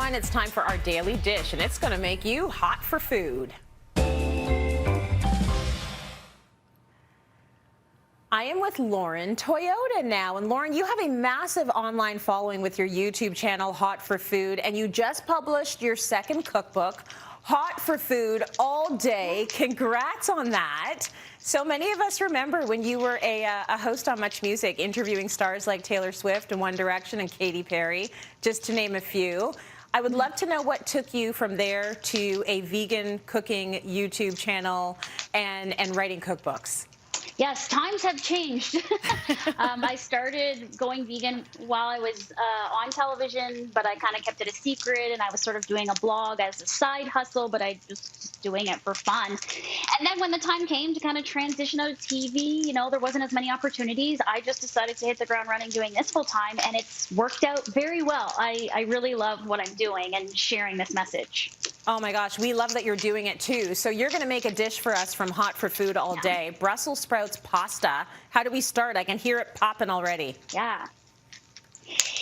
everyone. It's time for our daily dish, and it's going to make you hot for food. I am with Lauren Toyota now. And Lauren, you have a massive online following with your YouTube channel, Hot for Food, and you just published your second cookbook, Hot for Food All Day. Congrats on that. So many of us remember when you were a host on Much Music, interviewing stars like Taylor Swift and One Direction and Katy Perry, just to name a few. I would love to know what took you from there to a vegan cooking YouTube channel and writing cookbooks. Yes, times have changed. I started going vegan while I was on television, but I kind of kept it a secret, and I was sort of doing a blog as a side hustle, but I just doing it for fun. And then when the time came to kind of transition out of TV, you know, there wasn't as many opportunities. I just decided to hit the ground running doing this full time, and it's worked out very well. I really love what I'm doing and sharing this message. Oh my gosh, we love that you're doing it too. So you're going to make a dish for us from Hot for Food All Day, Brussels sprouts pasta. How do we start? I can hear it popping already. Yeah.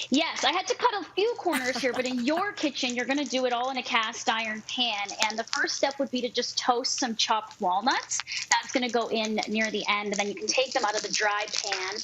Yes, I had to cut a few corners here, but in your kitchen, you're going to do it all in a cast iron pan. And the first step would be to just toast some chopped walnuts. That's going to go in near the end, and then you can take them out of the dry pan.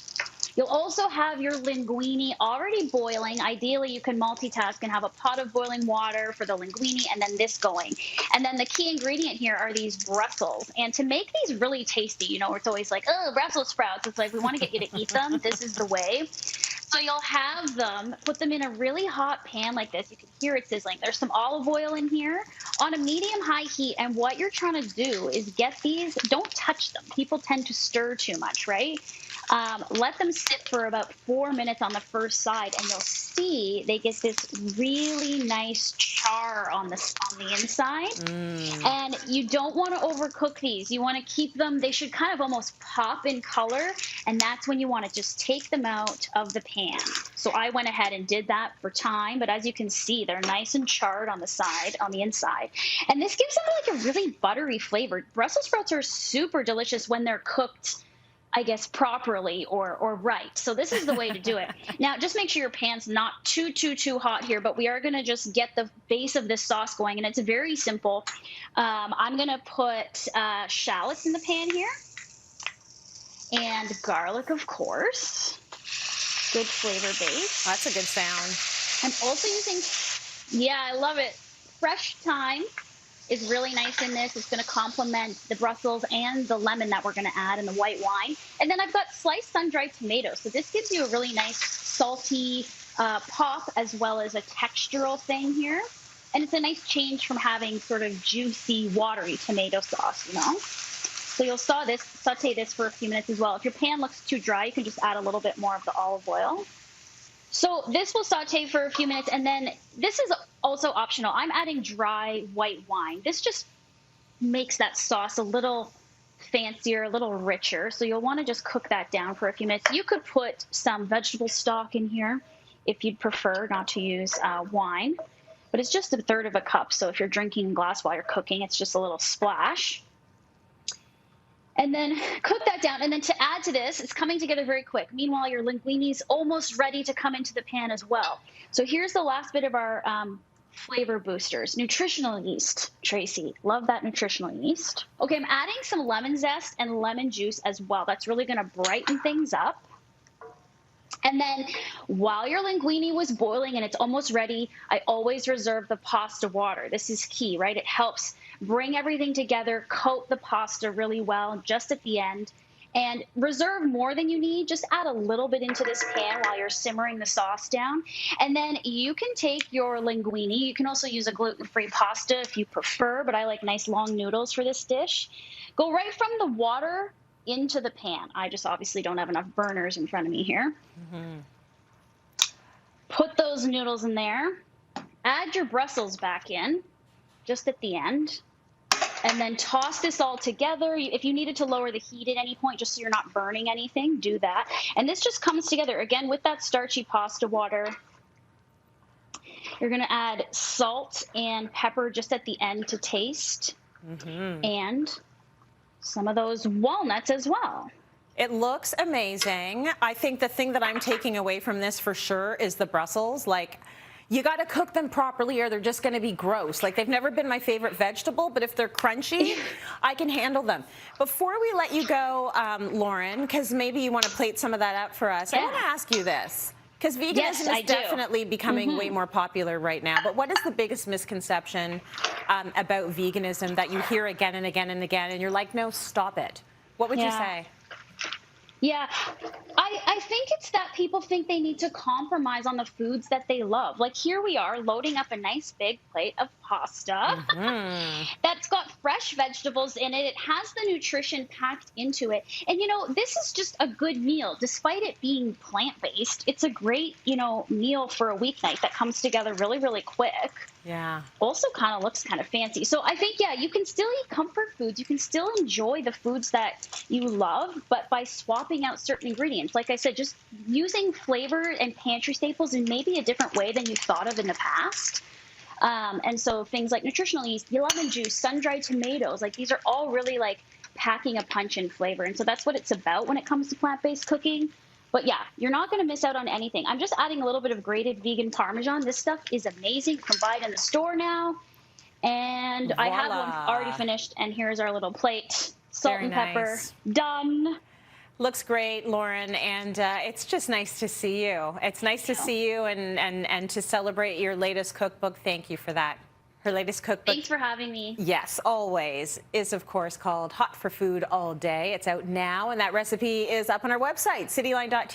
You'll also have your linguine already boiling. Ideally, you can multitask and have a pot of boiling water for the linguine and then this going. And then the key ingredient here are these Brussels. And to make these really tasty, you know, it's always like, oh, Brussels sprouts. It's like, we want to get you to eat them. This is the way. So you'll have them, put them in a really hot pan like this. You can hear it sizzling. There's some olive oil in here on a medium-high heat. And what you're trying to do is get these, don't touch them. People tend to stir too much, right? Let them sit for about 4 minutes on the first side, and you'll see they get this really nice char on the inside. And you don't want to overcook these. You want to keep them, they should kind of almost pop in color, and that's when you want to just take them out of the pan. So I went ahead and did that for time, but as you can see, they're nice and charred on the side, on the inside. And this gives them like a really buttery flavor. Brussels sprouts are super delicious when they're cooked, I guess, properly or right. So this is the way to do it. Now, just make sure your pan's not too hot here, but we are going to just get the base of this sauce going, and it's very simple. I'm going to put shallots in the pan here, and garlic, of course. Good flavor base. That's a good sound. I'm also using, yeah, I love it, fresh thyme is really nice in this. It's going to complement the Brussels and the lemon that we're going to add in the white wine. And then I've got sliced sun-dried tomatoes. So this gives you a really nice salty pop as well as a textural thing here. And it's a nice change from having sort of juicy, watery tomato sauce, you know. So you'll saute this for a few minutes as well. If your pan looks too dry, you can just add a little bit more of the olive oil. So this will saute for a few minutes, and then this is also optional. I'm adding dry white wine. This just makes that sauce a little fancier, a little richer. So you'll want to just cook that down for a few minutes. You could put some vegetable stock in here if you'd prefer not to use wine, but it's just 1/3 of a cup. So if you're drinking a glass while you're cooking, it's just a little splash. And then cook that down. And then to add to this, it's coming together very quick. Meanwhile, your linguine is almost ready to come into the pan as well. So here's the last bit of our flavor boosters. Nutritional yeast, Tracy. Love that nutritional yeast. Okay, I'm adding some lemon zest and lemon juice as well. That's really going to brighten things up. And then while your linguine was boiling and it's almost ready, I always reserve the pasta water. This is key, right? It helps bring everything together, coat the pasta really well just at the end, and reserve more than you need. Just add a little bit into this pan while you're simmering the sauce down. And then you can take your linguine. You can also use a gluten-free pasta if you prefer, but I like nice long noodles for this dish. Go right from the water into the pan. I just obviously don't have enough burners in front of me here. Put those noodles in there. Add your Brussels back in just at the end. And then toss this all together. If you needed to lower the heat at any point, just so you're not burning anything, do that. And this just comes together, again, with that starchy pasta water. You're going to add salt and pepper just at the end to taste. And some of those walnuts as well. It looks amazing. I think the thing that I'm taking away from this for sure is the Brussels. Like, You got to cook them properly or they're just going to be gross. Like, they've never been my favorite vegetable, but if they're crunchy, I can handle them. Before we let you go, Lauren, because maybe you want to plate some of that up for us, I want to ask you this. Because veganism is definitely becoming way more popular right now. But what is the biggest misconception about veganism that you hear again and again and again, and you're like, no, stop it? What would you say? Yeah, I think it's that people think they need to compromise on the foods that they love. Like, here we are loading up a nice big plate of pasta that's got fresh vegetables in it. It has the nutrition packed into it. And, you know, this is just a good meal. Despite it being plant-based, it's a great, you know, meal for a weeknight that comes together really, really quick. Yeah. Also kind of looks kind of fancy. So I think, yeah, you can still eat comfort foods. You can still enjoy the foods that you love, but by swapping out certain ingredients. Like I said, just using flavor and pantry staples in maybe a different way than you thought of in the past. And so things like nutritional yeast, lemon juice, sun-dried tomatoes, like these are all really like packing a punch in flavor. And so that's what it's about when it comes to plant-based cooking. But yeah, you're not going to miss out on anything. I'm just adding a little bit of grated vegan Parmesan. This stuff is amazing. You can buy it in the store now. And I have one already finished. And here's our little plate. Salt and pepper. Done. Looks great, Lauren, and it's just nice to see you. It's nice to see you and to celebrate your latest cookbook. Thank you for that. Her latest cookbook. Thanks for having me. Yes, always, is of course called Hot for Food All Day. It's out now, and that recipe is up on our website, cityline.tv.